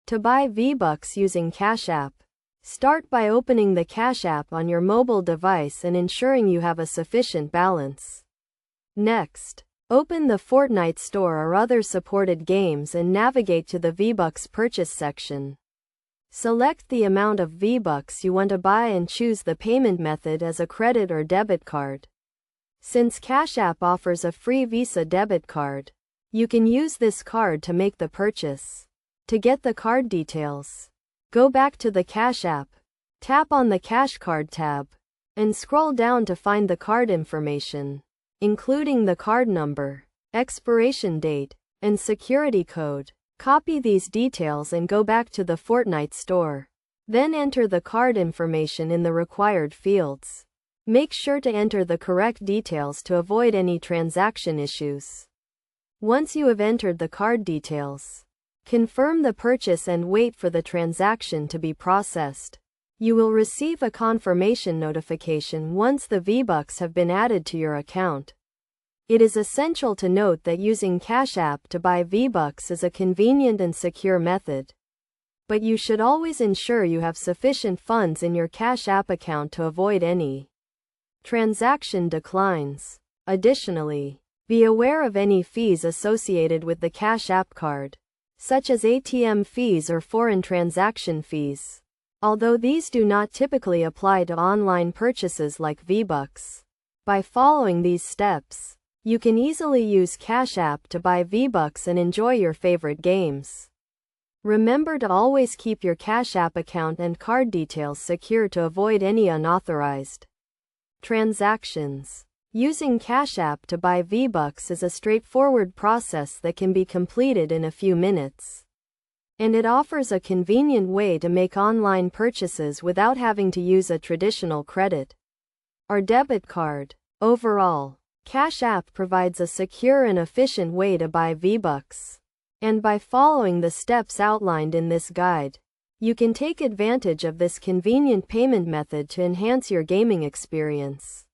To buy Vbucks using Cash App, start by opening the Cash App on your mobile device and ensuring you have a sufficient balance. Next, open the Fortnite store or other supported games and navigate to the Vbucks purchase section. Select the amount of Vbucks you want to buy and choose the payment method as a credit or debit card. Since Cash App offers a free Visa debit card, you can use this card to make the purchase. To get the card details, go back to the Cash App, tap on the Cash Card tab, and scroll down to find the card information, including the card number, expiration date, and security code. Copy these details and go back to the Fortnite store. Then enter the card information in the required fields. Make sure to enter the correct details to avoid any transaction issues. Once you have entered the card details, confirm the purchase and wait for the transaction to be processed. You will receive a confirmation notification once the Vbucks have been added to your account. It is essential to note that using Cash App to buy Vbucks is a convenient and secure method. But you should always ensure you have sufficient funds in your Cash App account to avoid any transaction declines. Additionally, be aware of any fees associated with the Cash App card, such as ATM fees or foreign transaction fees, although these do not typically apply to online purchases like Vbucks. By following these steps, you can easily use Cash App to buy Vbucks and enjoy your favorite games. Remember to always keep your Cash App account and card details secure to avoid any unauthorized transactions. Using Cash App to buy Vbucks is a straightforward process that can be completed in a few minutes. And it offers a convenient way to make online purchases without having to use a traditional credit or debit card. Overall, Cash App provides a secure and efficient way to buy Vbucks. And by following the steps outlined in this guide, you can take advantage of this convenient payment method to enhance your gaming experience.